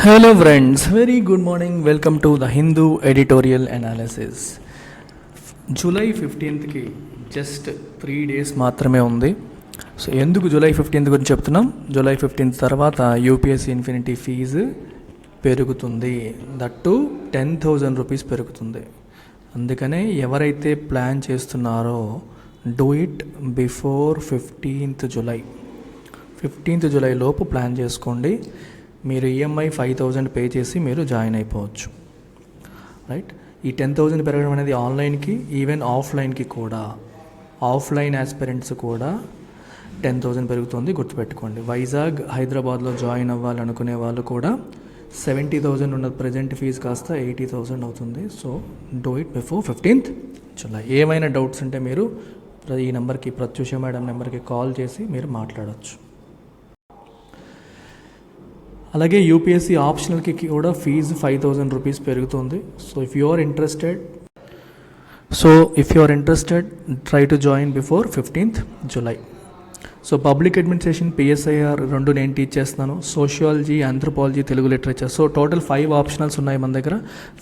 Hello friends, very good morning. Welcome to the Hindu editorial analysis. July 15కి just 3 days మాత్రమే ఉంది. So ఎందుకు July 15th గురించి చెప్తున్నాం? జూలై 15th తర్వాత యూపీఎస్సీ ఇన్ఫినిటీ ఫీజు పెరుగుతుంది. దట్టు 10,000 రూపీస్ పెరుగుతుంది. అందుకనే ఎవరైతే ప్లాన్ చేస్తున్నారో do it before 15th July. 15th July లోపు ప్లాన్ చేసుకోండి. మీరు ఈఎంఐ 5,000 పే చేసి మీరు జాయిన్ అయిపోవచ్చు. రైట్, ఈ 10,000 పెరగడం అనేది ఆన్లైన్కి ఈవెన్ ఆఫ్లైన్కి కూడా, ఆఫ్లైన్ ఆస్పిరెంట్స్ కూడా 10,000 పెరుగుతుంది, గుర్తుపెట్టుకోండి. వైజాగ్ హైదరాబాద్లో జాయిన్ అవ్వాలనుకునే వాళ్ళు కూడా 70,000 ఉన్న ప్రజెంట్ ఫీజు కాస్త 80,000 అవుతుంది. So do it before 15th July. ఏమైనా డౌట్స్ ఉంటే మీరు ఈ నెంబర్కి, ప్రత్యూష మేడం నెంబర్కి కాల్ చేసి మీరు మాట్లాడవచ్చు. అలాగే యూపీఎస్సీ ఆప్షనల్కి కూడా ఫీజు 5,000 రూపీస్ పెరుగుతుంది. So if you are interested try to join before 15th July. So public administration, PSIR రెండు నేను టీచ్ చేస్తున్నాను. Sociology, anthropology, Telugu literature. So total 5 optionals ఉన్నాయి మన దగ్గర.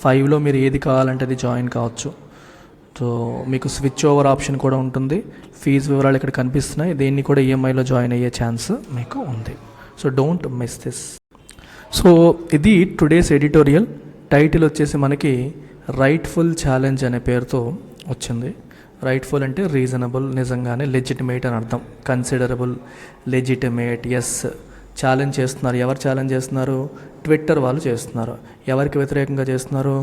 5లో మీరు ఏది కావాలంటే అది జాయిన్ కావచ్చు. సో మీకు స్విచ్ ఓవర్ ఆప్షన్ కూడా ఉంటుంది. ఫీజు వివరాలు ఇక్కడ కనిపిస్తున్నాయి. దీన్ని కూడా ఈఎంఐలో జాయిన్ అయ్యే ఛాన్స్ మీకు ఉంది. So don't miss this. So ఇది టుడేస్ ఎడిటోరియల్. టైటిల్ వచ్చేసి మనకి రైట్ఫుల్ ఛాలెంజ్ అనే పేరుతో వచ్చింది. రైట్ఫుల్ అంటే రీజనబుల్, నిజంగానే, లెజిటిమేట్ అని అర్థం. Considerable, legitimate, yes. ఛాలెంజ్ చేస్తున్నారు. ఎవరు ఛాలెంజ్ చేస్తున్నారు? ట్విట్టర్ వాళ్ళు చేస్తున్నారు. ఎవరికి వ్యతిరేకంగా చేస్తున్నారు?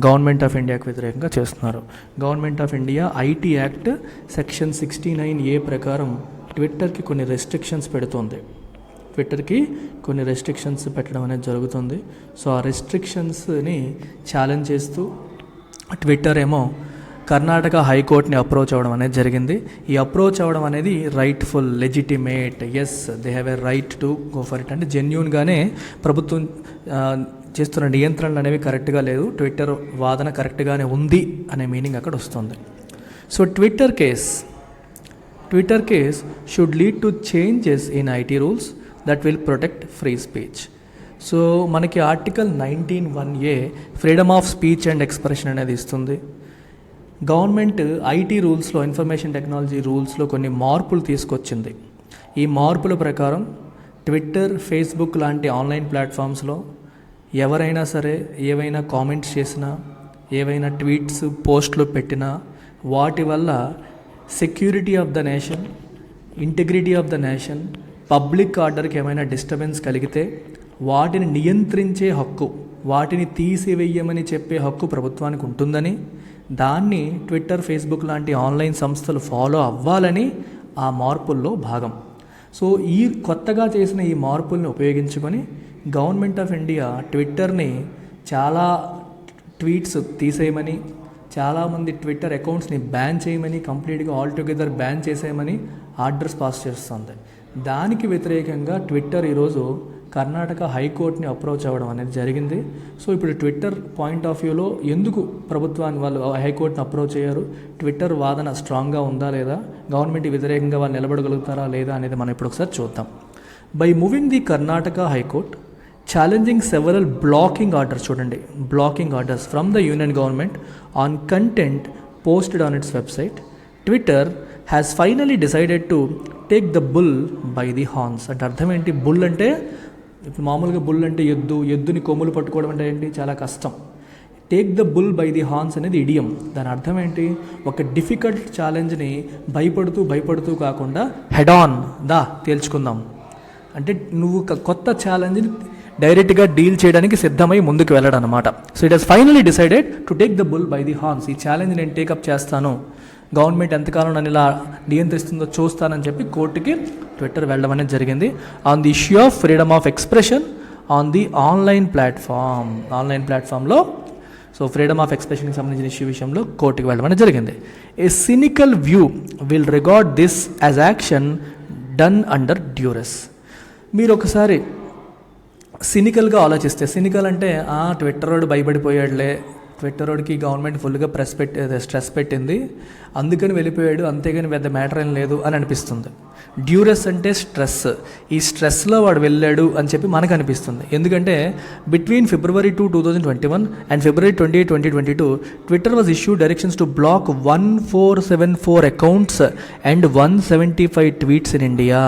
గవర్నమెంట్ ఆఫ్ ఇండియాకి వ్యతిరేకంగా చేస్తున్నారు. Government of India IT act section 69A ప్రకారం ట్విట్టర్కి కొన్ని రెస్ట్రిక్షన్స్ పెడుతుంది. ట్విట్టర్కి కొన్ని రెస్ట్రిక్షన్స్ పెట్టడం అనేది జరుగుతుంది. సో ఆ రెస్ట్రిక్షన్స్ని ఛాలెంజ్ చేస్తూ ట్విట్టర్ ఏమో కర్ణాటక హైకోర్టుని అప్రోచ్ అవ్వడం అనేది జరిగింది. ఈ అప్రోచ్ అవ్వడం అనేది rightful, legitimate, yes, they have a right to go for it. అంటే జెన్యూన్గానే ప్రభుత్వం చేస్తున్న నియంత్రణలు అనేవి కరెక్ట్గా లేదు, ట్విట్టర్ వాదన కరెక్ట్గానే ఉంది అనే మీనింగ్ అక్కడ వస్తుంది. So Twitter case should lead to changes in IT rules that will protect free speech. So మనకి article 19(1)A freedom of speech and expression అనేది ఇస్తుంది. గవర్నమెంట్ ఐటీ రూల్స్లో, ఇన్ఫర్మేషన్ టెక్నాలజీ రూల్స్లో కొన్ని మార్పులు తీసుకొచ్చింది. ఈ మార్పుల ప్రకారం ట్విట్టర్, ఫేస్బుక్ లాంటి ఆన్లైన్ ప్లాట్ఫామ్స్లో ఎవరైనా సరే ఏవైనా కామెంట్స్ చేసినా, ఏవైనా ట్వీట్స్, పోస్టులు పెట్టినా వాటి వల్ల security of the nation, integrity of the nation, public ఆర్డర్కి ఏమైనా డిస్టర్బెన్స్ కలిగితే వాటిని నియంత్రించే హక్కు, వాటిని తీసివేయమని చెప్పే హక్కు ప్రభుత్వానికి ఉంటుందని, దాన్ని ట్విట్టర్, ఫేస్బుక్ లాంటి ఆన్లైన్ సంస్థలు ఫాలో అవ్వాలని ఆ మార్పుల్లో భాగం. సో ఈ కొత్తగా చేసిన ఈ మార్పుల్ని ఉపయోగించుకొని గవర్నమెంట్ ఆఫ్ ఇండియా ట్విట్టర్ని చాలా ట్వీట్స్ తీసేయమని, చాలామంది ట్విట్టర్ అకౌంట్స్ని బ్యాన్ చేయమని, కంప్లీట్గా ఆల్టుగెదర్ బ్యాన్ చేసేయమని ఆర్డర్స్ పాస్ చేస్తుంది. దానికి వ్యతిరేకంగా ట్విట్టర్ ఈరోజు కర్ణాటక హైకోర్టుని అప్రోచ్ అవ్వడం అనేది జరిగింది. సో ఇప్పుడు ట్విట్టర్ పాయింట్ ఆఫ్ వ్యూలో ఎందుకు ప్రభుత్వాన్ని వాళ్ళు హైకోర్టుని అప్రోచ్ అయ్యారు, ట్విట్టర్ వాదన స్ట్రాంగ్గా ఉందా లేదా, గవర్నమెంట్ వ్యతిరేకంగా వాళ్ళు నిలబడగలుగుతారా లేదా అనేది మనం ఇప్పుడు ఒకసారి చూద్దాం. By moving the Karnataka high court challenging several blocking orders, చూడండి, blocking orders from the union government on content posted on its website, Twitter has finally decided to take the bull by the horns. అంటే అర్థం ఏంటి? Bull అంటే ఇప్పుడు మామూలుగా bull అంటే ఎద్దుని కొమ్ములు పట్టుకోవడం అంటే ఏంటి, చాలా కష్టం. Take the bull by the horns అనేది ఇడియం. దాని అర్థం ఏంటి? ఒక డిఫికల్ట్ ఛాలెంజ్ని భయపడుతూ కాకుండా హెడ్ ఆన్ తేల్చుకుందాం. అంటే నువ్వు కొత్త ఛాలెంజ్ని డైరెక్ట్గా డీల్ చేయడానికి సిద్ధమై ముందుకు వెళ్ళడం అనమాట. So it has finally decided to take the bull by the horns. ఈ ఛాలెంజ్ నేను టేకప్ చేస్తాను, గవర్నమెంట్ ఎంతకాలం నన్ను ఇలా నియంత్రిస్తుందో చూస్తానని చెప్పి కోర్టుకి ట్విట్టర్ వెళ్ళడం అనేది జరిగింది. On the issue of freedom of expression on the online ప్లాట్ఫామ్లో సో ఫ్రీడమ్ ఆఫ్ ఎక్స్ప్రెషన్కి సంబంధించిన ఇష్యూ విషయంలో కోర్టుకి వెళ్ళడం అనేది జరిగింది. A cynical view will regard this as action done under duress. మీరు ఒకసారి సినికల్గా ఆలోచిస్తే, సినికల్ అంటే ట్విట్టర్ వాడు భయపడిపోయాడులే, ట్విట్టర్ వాడికి గవర్నమెంట్ ఫుల్గా స్ట్రెస్ పెట్టింది, అందుకని వెళ్ళిపోయాడు, అంతేగాని పెద్ద మ్యాటర్ ఏం లేదు అని అనిపిస్తుంది. డ్యూరస్ అంటే స్ట్రెస్, ఈ స్ట్రెస్లో వాడు వెళ్ళాడు అని చెప్పి మనకు అనిపిస్తుంది. ఎందుకంటే between February 2, 2021 and February 28, 2022 Twitter was issue directions to block 1474 accounts and 175 tweets in India.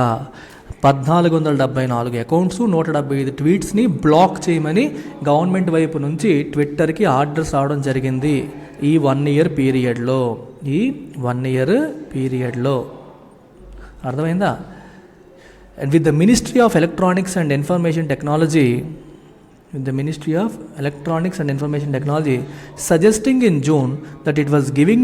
1474 accounts, 175 ట్వీట్స్ని బ్లాక్ చేయమని గవర్నమెంట్ వైపు నుంచి ట్విట్టర్కి ఆర్డర్స్ రావడం జరిగింది ఈ 1 year పీరియడ్లో. అర్థమైందా? And with the ministry of electronics and information technology suggesting in June that it was giving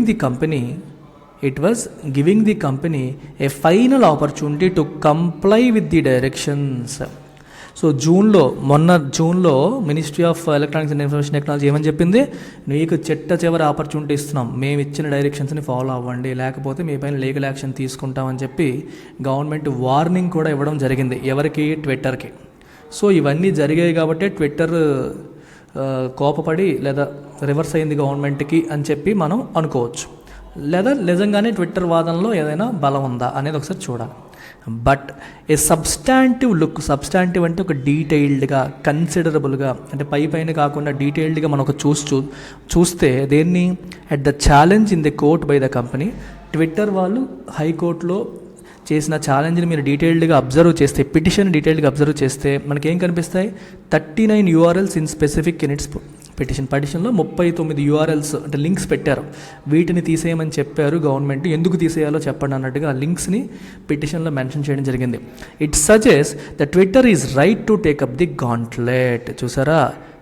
the company a final opportunity to comply with the directions. So జూన్లో ministry of electronics and information technology ఏమని చెప్పింది, మీకు చివరి opportunity ఇస్తున్నాం, మేము ఇచ్చిన డైరెక్షన్స్ని follow అవ్వండి, లేకపోతే మీ పైన లీగల్ యాక్షన్ తీసుకుంటామని చెప్పి గవర్నమెంట్ వార్నింగ్ కూడా ఇవ్వడం జరిగింది. ఎవరికి? ట్విట్టర్కి. సో ఇవన్నీ జరిగాయి కాబట్టి ట్విట్టర్ కోపపడి లేదా రివర్స్ అయింది గవర్నమెంట్కి అని చెప్పి మనం అనుకోవచ్చు. లేదా నిజంగానే ట్విట్టర్ వాదనలో ఏదైనా బలం ఉందా అనేది ఒకసారి చూడాలి. బట్ ఏ సబ్స్టాంటివ్ అంటే ఒక డీటెయిల్డ్గా, కన్సిడరబుల్గా, అంటే పైన కాకుండా డీటెయిల్డ్గా మనం ఒక చూస్తే దేన్ని, at the challenge in the court by the company, Twitter వాళ్ళు హైకోర్టులో చేసిన ఛాలెంజ్ని మీరు డీటెయిల్డ్గా అబ్జర్వ్ చేస్తే, పిటిషన్ డీటెయిల్డ్గా అబ్జర్వ్ చేస్తే మనకేం కనిపిస్తాయి? 39 URLs in specific in its పిటిషన్లో 39 URLs అంటే లింక్స్ పెట్టారు, వీటిని తీసేయమని చెప్పారు గవర్నమెంట్. ఎందుకు తీసేయాలో చెప్పండి అన్నట్టుగా ఆ లింక్స్ని పిటిషన్లో మెన్షన్ చేయడం జరిగింది. It suggest the Twitter is right to take up the gauntlet. చూసారా?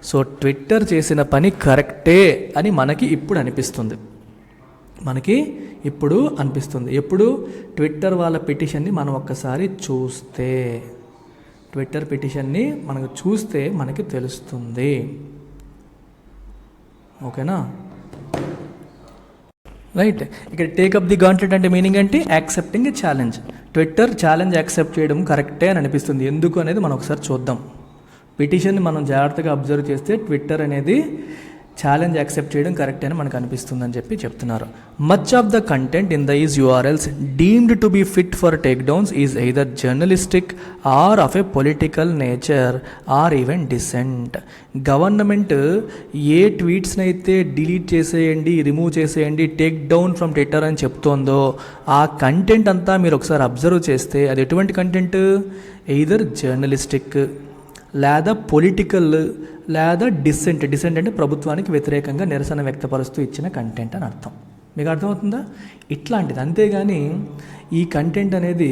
సో ట్విట్టర్ చేసిన పని కరెక్టే అని మనకి ఇప్పుడు అనిపిస్తుంది. ఎప్పుడు ట్విట్టర్ వాళ్ళ పిటిషన్ని మనం ఒక్కసారి చూస్తే, ట్విట్టర్ పిటిషన్ని మనకు చూస్తే మనకి తెలుస్తుంది. ఓకేనా? రైట్. ఇక్కడ టేకప్ ది గాంట్లెట్ అంటే మీనింగ్ ఏంటి? Accepting a challenge. Twitter challenge accept చేయడం కరెక్టే అని అనిపిస్తుంది. ఎందుకు అనేది మనం ఒకసారి చూద్దాం. పిటిషన్ని మనం జాగ్రత్తగా అబ్జర్వ్ చేస్తే ట్విట్టర్ అనేది ఛాలెంజ్ యాక్సెప్ట్ చేయడం కరెక్ట్ అని మనకు అనిపిస్తుందని చెప్పి చెప్తున్నారు. Much of the content in these URLs deemed to be fit for take downs is either journalistic or of a political nature or even dissent. Government ఏ ట్వీట్స్ని అయితే డిలీట్ చేసేయండి, రిమూవ్ చేసేయండి, టేక్ డౌన్ ఫ్రమ్ ట్విట్టర్ అని చెప్తోందో ఆ content అంతా మీరు ఒకసారి అబ్జర్వ్ చేస్తే అది ఎటువంటి కంటెంట్? ఎయిదర్ జర్నలిస్టిక్ లేదా పొలిటికల్ లేదా డిసెంట్ అంటే ప్రభుత్వానికి వ్యతిరేకంగా నిరసన వ్యక్తపరుస్తూ ఇచ్చిన కంటెంట్ అని అర్థం. మీకు అర్థమవుతుందా? ఇట్లాంటిది. అంతేగాని ఈ కంటెంట్ అనేది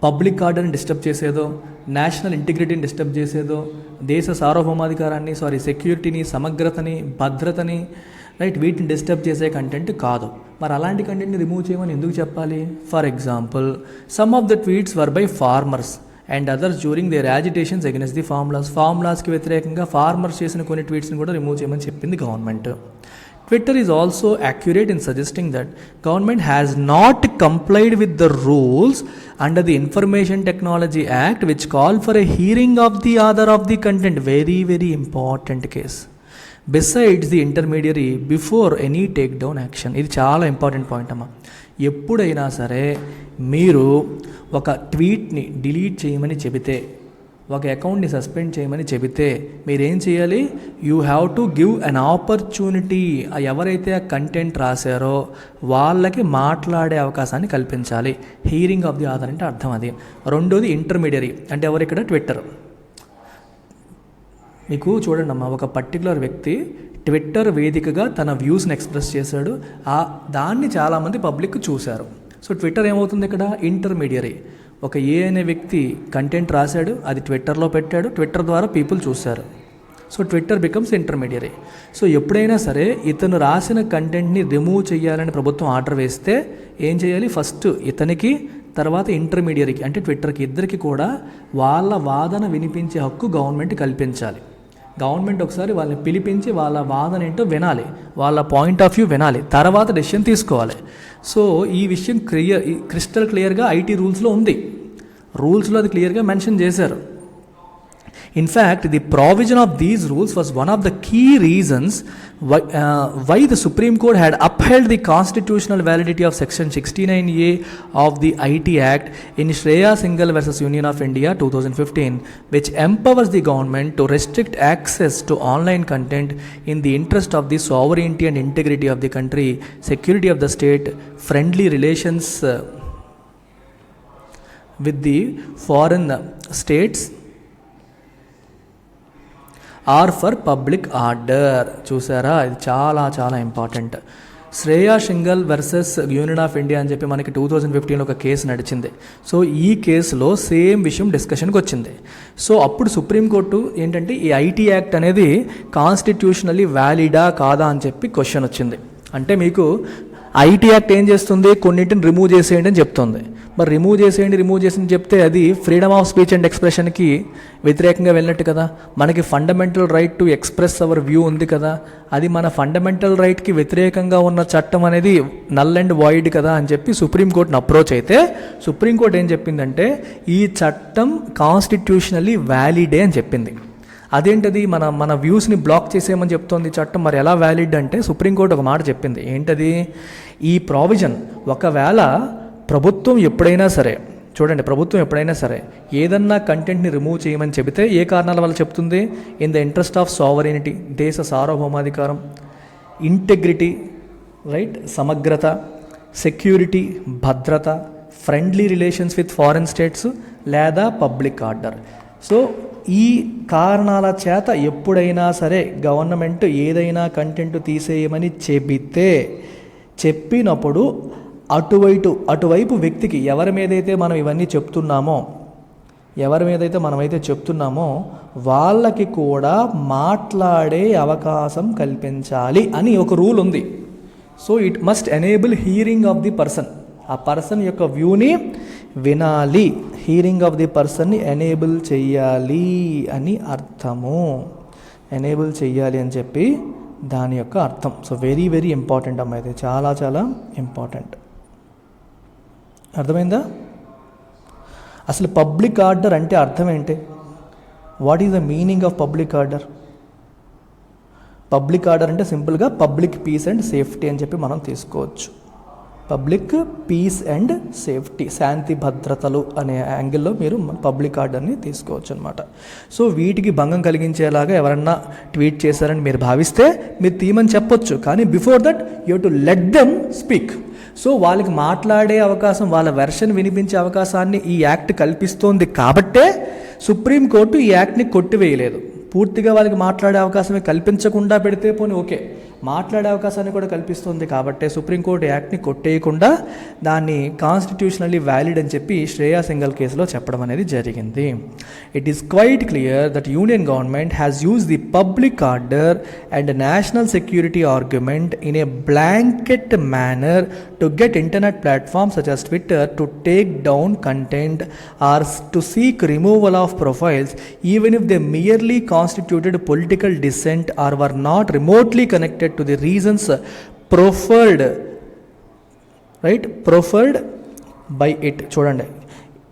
పబ్లిక్ ఆర్డర్ని డిస్టర్బ్ చేసేదో, నేషనల్ ఇంటిగ్రిటీని డిస్టర్బ్ చేసేదో, దేశ సార్వభౌమాధికారాన్ని సెక్యూరిటీని, సమగ్రతని, భద్రతని, రైట్, వీటిని డిస్టర్బ్ చేసే కంటెంట్ కాదు. మరి అలాంటి కంటెంట్ని రిమూవ్ చేయమని ఎందుకు చెప్పాలి? For example, some of the tweets were by farmers and others during their agitations against the ఫార్ములాస్కి వ్యతిరేకంగా ఫార్మర్స్ చేసిన కొన్ని ట్వీట్స్ని కూడా రిమూవ్ చేయమని చెప్పింది government. Twitter is also accurate in suggesting that government has not complied with the rules under the information technology act which call for a hearing of the author of the content. Very very important case. Besides the intermediary before any take down action. ఇది చాలా important point అమ్మా. ఎప్పుడైనా సరే మీరు ఒక ట్వీట్ని delete చేయమని చెబితే, ఒక అకౌంట్ని సస్పెండ్ చేయమని చెబితే మీరేం చేయాలి? You have to give an opportunity. ఎవరైతే ఆ కంటెంట్ రాశారో వాళ్ళకి మాట్లాడే అవకాశాన్ని కల్పించాలి. హీరింగ్ ఆఫ్ ది ఆథర్ అంటే అర్థం అది. రెండోది ఇంటర్మీడియరీ అంటే ఎవరు? ఇక్కడ ట్విట్టర్. మీకు చూడండి అమ్మా, ఒక పర్టికులర్ వ్యక్తి ట్విట్టర్ వేదికగా తన వ్యూస్ని ఎక్స్ప్రెస్ చేశాడు, దాన్ని చాలామంది పబ్లిక్ చూశారు. సో ట్విట్టర్ ఏమవుతుంది ఇక్కడ? ఇంటర్మీడియరీ. ఒక ఏ అనే వ్యక్తి కంటెంట్ రాశాడు, అది ట్విట్టర్లో పెట్టాడు, ట్విట్టర్ ద్వారా పీపుల్ చూశారు. So Twitter becomes intermediary. So ఎప్పుడైనా సరే ఇతను రాసిన కంటెంట్ని రిమూవ్ చేయాలని ప్రభుత్వం ఆర్డర్ వేస్తే ఏం చేయాలి? ఫస్ట్ ఇతనికి, తర్వాత ఇంటర్మీడియరీకి అంటే ట్విట్టర్కి, ఇద్దరికి కూడా వాళ్ళ వాదన వినిపించే హక్కు గవర్నమెంట్ కల్పించాలి. గవర్నమెంట్ ఒకసారి వాళ్ళని పిలిపించి వాళ్ళ వాదన ఏంటో వినాలి, వాళ్ళ పాయింట్ ఆఫ్ వ్యూ వినాలి, తర్వాత డెసిషన్ తీసుకోవాలి. సో ఈ విషయం క్రిస్టల్ క్లియర్గా ఐటీ రూల్స్లో ఉంది. రూల్స్లో అది క్లియర్గా మెన్షన్ చేశారు. In fact, the provision of these rules was one of the key reasons why the Supreme Court had upheld the constitutional validity of Section 69A of the IT Act in Shreya Singhal versus Union of India 2015, which empowers the government to restrict access to online content in the interest of the sovereignty and integrity of the country, security of the state, friendly relations with the foreign states, or for public order. చూసారా, ఇది చాలా చాలా important. Shreya Singhal versus union of India అని చెప్పి మనకి 2015లో ఒక case నడిచింది. So ఈ కేసులో సేమ్ విషయం డిస్కషన్కి వచ్చింది. సో అప్పుడు సుప్రీంకోర్టు ఏంటంటే ఈ ఐటీ యాక్ట్ అనేది కాన్స్టిట్యూషనల్లీ వ్యాలిడా కాదా అని చెప్పి క్వశ్చన్ వచ్చింది. అంటే మీకు ఐటీ యాక్ట్ ఏం చేస్తుంది, కొన్నింటిని రిమూవ్ చేసేయండి అని చెప్తుంది. మరి రిమూవ్ చేసేయండి చెప్తే అది ఫ్రీడమ్ ఆఫ్ స్పీచ్ అండ్ ఎక్స్ప్రెషన్కి వ్యతిరేకంగా వెళ్ళినట్టు కదా. మనకి fundamental right to express our view ఉంది కదా, అది మన ఫండమెంటల్ రైట్కి వ్యతిరేకంగా ఉన్న చట్టం అనేది నల్ అండ్ వాయిడ్ కదా అని చెప్పి సుప్రీంకోర్టుని అప్రోచ్ అయితే సుప్రీంకోర్టు ఏం చెప్పిందంటే ఈ చట్టం కాన్స్టిట్యూషనల్లీ వ్యాలిడే అని చెప్పింది. అదేంటది, మన వ్యూస్ని బ్లాక్ చేసేయమని చెప్తోంది చట్టం. మరి ఎలా వ్యాలిడ్ అంటే సుప్రీంకోర్టు ఒక మాట చెప్పింది. ఏంటది, ఈ ప్రావిజన్ ఒకవేళ ప్రభుత్వం ఎప్పుడైనా సరే, చూడండి, ప్రభుత్వం ఎప్పుడైనా సరే ఏదన్నా కంటెంట్ని రిమూవ్ చేయమని చెబితే ఏ కారణాల వల్ల చెప్తుంది, in the interest of sovereignty, దేశ సార్వభౌమాధికారం, ఇంటెగ్రిటీ, రైట్, సమగ్రత, సెక్యూరిటీ, భద్రత, friendly relations with foreign states లేదా పబ్లిక్ ఆర్డర్. సో ఈ కారణాల చేత ఎప్పుడైనా సరే గవర్నమెంట్ ఏదైనా కంటెంట్ తీసేయమని చెప్పినప్పుడు అటువైపు వ్యక్తికి ఎవరి మీదైతే మనం ఇవన్నీ చెప్తున్నామో వాళ్ళకి కూడా మాట్లాడే అవకాశం కల్పించాలి అని ఒక రూల్ ఉంది. So it must enable hearing of the person, ఆ పర్సన్ యొక్క వ్యూని వినాలి, హీరింగ్ ఆఫ్ ది పర్సన్ని ఎనేబుల్ చెయ్యాలి అని అర్థము. ఎనేబుల్ చెయ్యాలి అని చెప్పి దాని యొక్క అర్థం. సో వెరీ వెరీ ఇంపార్టెంట్ అమ్మా, ఇది చాలా చాలా ఇంపార్టెంట్. అర్థమైందా? అసలు పబ్లిక్ ఆర్డర్ అంటే అర్థం ఏంటి? What is the meaning of public order? Public order అంటే సింపుల్గా పబ్లిక్ పీస్ అండ్ సేఫ్టీ అని చెప్పి మనం తీసుకోవచ్చు. పబ్లిక్ పీస్ అండ్ సేఫ్టీ, శాంతి భద్రతలు అనే యాంగిల్లో మీరు పబ్లిక్ ఆర్డర్ని తీసుకోవచ్చు అనమాట. సో వీటికి భంగం కలిగించేలాగా ఎవరన్నా ట్వీట్ చేశారని మీరు భావిస్తే మీరు తీయమని చెప్పొచ్చు, కానీ before that you have to let them speak. So వాళ్ళకి మాట్లాడే అవకాశం, వాళ్ళ వెర్షన్ వినిపించే అవకాశాన్ని ఈ యాక్ట్ కల్పిస్తోంది కాబట్టే సుప్రీంకోర్టు ఈ యాక్ట్ని కొట్టివేయలేదు. పూర్తిగా వాళ్ళకి మాట్లాడే అవకాశమే కల్పించకుండా పెడితే పోనీ ఓకే, మాట్లాడే అవకాశాన్ని కూడా కల్పిస్తుంది కాబట్టి సుప్రీంకోర్టు యాక్ట్ని కొట్టేయకుండా దాన్ని కాన్స్టిట్యూషనల్లీ వ్యాలిడ్ అని చెప్పి శ్రేయా సింఘల్ కేసులో చెప్పడం అనేది జరిగింది. It is quite clear that union government has use the public order and national security argument in a blanket manner to get internet platforms such as Twitter to take down content or to seek removal of profiles even if they merely constituted political dissent or were not remotely connected to the reasons proffered by it. చూడండి,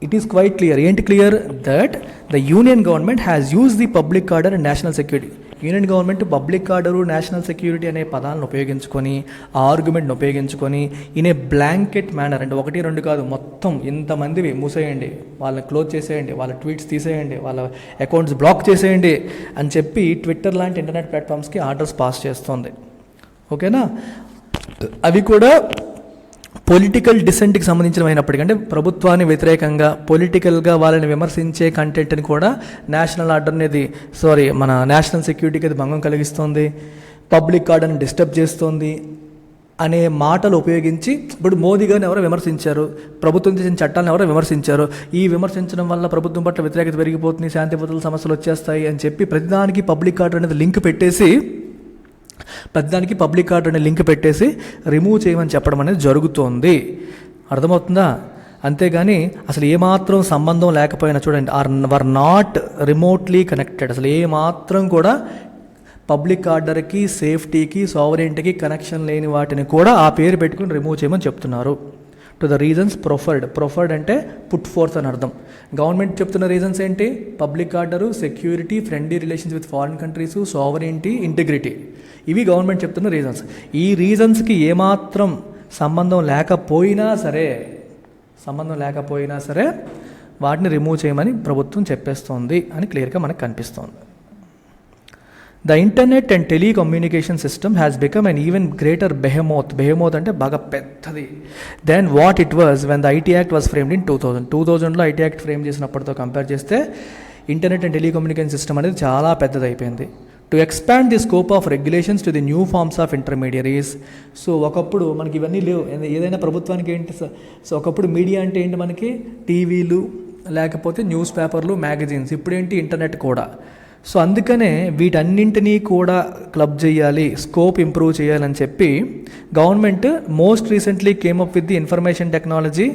it is quite clear. ఏంటి clear? that the union government has used the public order and national security. Union government public order, national security అనే పదాలను ఉపయోగించుకొని, ఆ ఆర్గ్యుమెంట్ని ఉపయోగించుకొని in a blanket manner, అంటే 1-2 కాదు, మొత్తం ఇంతమందివి మూసేయండి, వాళ్ళని క్లోజ్ చేసేయండి, వాళ్ళ ట్వీట్స్ తీసేయండి, వాళ్ళ అకౌంట్స్ బ్లాక్ చేసేయండి అని చెప్పి ట్విట్టర్ లాంటి ఇంటర్నెట్ ప్లాట్ఫామ్స్కి ఆర్డర్స్ పాస్ చేస్తుంది. ఓకేనా? అవి కూడా పొలిటికల్ డిసెంట్కి సంబంధించినమైనప్పటికీ, అంటే ప్రభుత్వాన్ని వ్యతిరేకంగా పొలిటికల్గా వాళ్ళని విమర్శించే కంటెంట్ని కూడా నేషనల్ ఆర్డర్ అనేది మన నేషనల్ సెక్యూరిటీకి అది భంగం కలిగిస్తుంది, పబ్లిక్ ఆర్డర్ని డిస్టర్బ్ చేస్తుంది అనే మాటలు ఉపయోగించి, ఇప్పుడు మోదీ గారిని ఎవరో విమర్శించారు, ప్రభుత్వం చేసిన చట్టాలను ఎవరో విమర్శించారు, ఈ విమర్శించడం వల్ల ప్రభుత్వం పట్ల వ్యతిరేకత పెరిగిపోతుంది, శాంతి భద్రతల సమస్యలు వచ్చేస్తాయి అని చెప్పి ప్రతిదానికి పబ్లిక్ ఆర్డర్ అనేది లింక్ పెట్టేసి రిమూవ్ చేయమని చెప్పడం అనేది జరుగుతోంది. అర్థమవుతుందా? అంతేగాని అసలు ఏమాత్రం సంబంధం లేకపోయినా, చూడండి, వర్ నాట్ రిమోట్లీ కనెక్టెడ్, అసలు ఏమాత్రం కూడా పబ్లిక్ ఆర్డర్కి, సేఫ్టీకి, సావరెంటీకి కనెక్షన్ లేని వాటిని కూడా ఆ పేరు పెట్టుకుని రిమూవ్ చేయమని చెప్తున్నారు. టు ద రీజన్స్ ప్రొఫర్డ్ అంటే పుట్ ఫోర్త్ అని అర్థం. గవర్నమెంట్ చెప్తున్న రీజన్స్ ఏంటి? Public order, security, friendly relations with foreign countries, sovereignty, integrity. ఇవి గవర్నమెంట్ చెప్తున్న రీజన్స్. ఈ రీజన్స్కి ఏమాత్రం సంబంధం లేకపోయినా సరే వాటిని రిమూవ్ చేయమని ప్రభుత్వం చెప్పేస్తోంది అని క్లియర్గా మనకు కనిపిస్తోంది. The internet and telecommunication system has become an even greater behemoth అంటే బాగా పెద్దది than what it was when the IT Act was framed in 2000. 2000లో IT Act ఫ్రేమ్ చేసినప్పటితో కంపేర్ చేస్తే ఇంటర్నెట్ అండ్ టెలికమ్యూనికేషన్ సిస్టమ్ అనేది చాలా పెద్దది అయిపోయింది. To expand the scope of regulations to the new forms of intermediaries. So ఒకప్పుడు మనకి ఇవన్నీ లేవు. ఏదైనా ప్రభుత్వానికి ఏంటి? సో ఒకప్పుడు మీడియా అంటే ఏంటి? మనకి టీవీలు, లేకపోతే న్యూస్ పేపర్లు, మ్యాగజైన్స్. ఇప్పుడేంటి? ఇంటర్నెట్ కూడా. సో అందుకనే వీటన్నింటినీ కూడా క్లబ్ చేయాలి, స్కోప్ ఇంప్రూవ్ చేయాలని చెప్పి government most recently came up with the information technology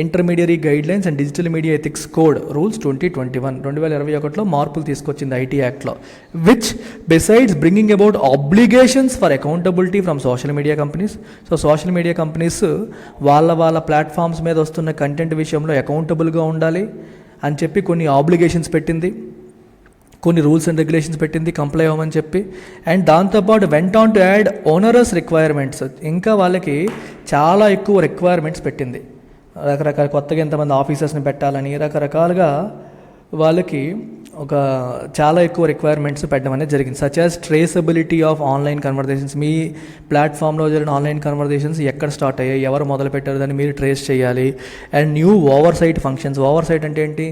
intermediary guidelines and digital media ethics code rules 2021లో మార్పులు తీసుకొచ్చింది ఐటీ యాక్ట్లో. Which besides bringing about obligations for accountability from social media companies. So social media companies వాళ్ళ platforms మీద వస్తున్న content విషయంలో అకౌంటబుల్గా ఉండాలి అని చెప్పి కొన్ని ఆబ్లిగేషన్స్ పెట్టింది, కొన్ని రూల్స్ అండ్ రెగ్యులేషన్స్ పెట్టింది కంప్లై అవ్వమని చెప్పి. అండ్ దాంతోపాటు went on to add onerous requirements. ఇంకా వాళ్ళకి చాలా ఎక్కువ రిక్వైర్మెంట్స్ పెట్టింది. రకరకాల కొత్తగా ఎంతమంది ఆఫీసర్స్ని పెట్టాలని రకరకాలుగా వాళ్ళకి చాలా ఎక్కువ రిక్వైర్మెంట్స్ పెట్టడం అనేది జరిగింది. Such as traceability of online conversations. మీ ప్లాట్ఫామ్లో జరిగిన ఆన్లైన్ కన్వర్జేషన్స్ ఎక్కడ స్టార్ట్ అయ్యాయి, ఎవరు మొదలు పెట్టారు, దాన్ని మీరు ట్రేస్ చేయాలి. And new oversight functions. Oversight అంటే ఏంటి?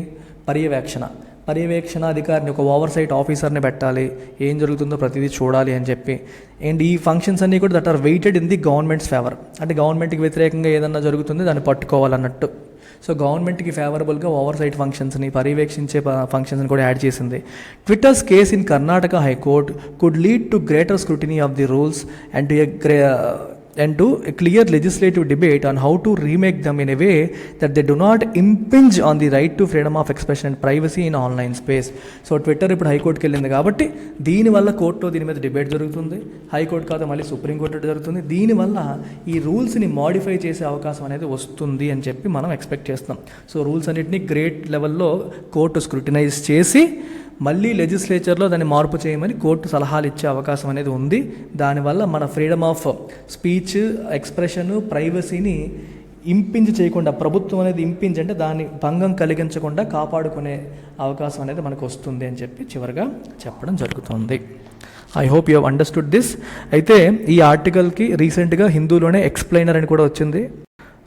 పర్యవేక్షణ అధికారిని, ఒక ఓవర్ సైట్ ఆఫీసర్ని పెట్టాలి, ఏం జరుగుతుందో ప్రతిదీ చూడాలి అని చెప్పి. అండ్ ఈ ఫంక్షన్స్ అన్నీ కూడా that are weighted in the government's favour. అంటే గవర్నమెంట్కి వ్యతిరేకంగా ఏదన్నా జరుగుతుంది దాన్ని పట్టుకోవాలన్నట్టు. సో గవర్నమెంట్కి ఫేవరబుల్గా ఓవర్ సైట్ ఫంక్షన్స్ని, పర్యవేక్షించే ఫంక్షన్స్ని కూడా యాడ్ చేసింది. Tweeters case in Karnataka high court could lead to greater scrutiny of the rules and to a clear legislative debate on how to remake them in a way that they do not impinge on the right to freedom of expression and privacy in online space. So Twitter ఇప్పుడు హైకోర్టుకి వెళ్ళింది కాబట్టి దీనివల్ల కోర్టులో దీని మీద debate జరుగుతుంది. High court కాదు మళ్ళీ సుప్రీంకోర్టు జరుగుతుంది. దీనివల్ల ఈ రూల్స్ని మాడిఫై చేసే అవకాశం అనేది వస్తుంది అని చెప్పి మనం ఎక్స్పెక్ట్ చేస్తున్నాం. సో రూల్స్ అన్నింటినీ గ్రేట్ లెవెల్లో కోర్టు స్క్రూటినైజ్ చేసి మళ్ళీ లెజిస్లేచర్లో దాన్ని మార్పు చేయమని కోర్టు సలహాలు ఇచ్చే అవకాశం అనేది ఉంది. దానివల్ల మన ఫ్రీడమ్ ఆఫ్ స్పీచ్, ఎక్స్ప్రెషన్, ప్రైవసీని ఇంపింజ్ చేయకుండా, ప్రభుత్వం అనేది ఇంపింజ్ అంటే దాన్ని భంగం కలిగించకుండా కాపాడుకునే అవకాశం అనేది మనకు వస్తుంది అని చెప్పి చివరిగా చెప్పడం జరుగుతుంది. I hope you have understood this. అయితే ఈ ఆర్టికల్కి రీసెంట్గా హిందూలోనే ఎక్స్ప్లెయినర్ అని కూడా వచ్చింది.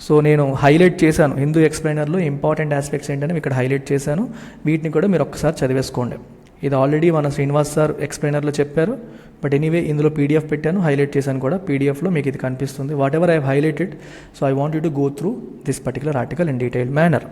సో నేను హైలైట్ చేశాను హిందూ ఎక్స్ప్లెయినర్లో ఇంపార్టెంట్ ఆస్పెక్ట్స్ ఏంటని ఇక్కడ హైలైట్ చేశాను. వీటిని కూడా మీరు ఒక్కసారి చదివేసుకోండి. ఇది ఆల్రెడీ మన శ్రీనివాస్ సార్ ఎక్స్ప్లెయినర్లో చెప్పారు. బట్ ఎనీవే ఇందులో పీడిఎఫ్ పెట్టాను, హైలైట్ చేశాను కూడా. పీడిఎఫ్లో మీకు ఇది కనిపిస్తుంది. What ever I highlighted. So I want you to go through this particular article in detail manner.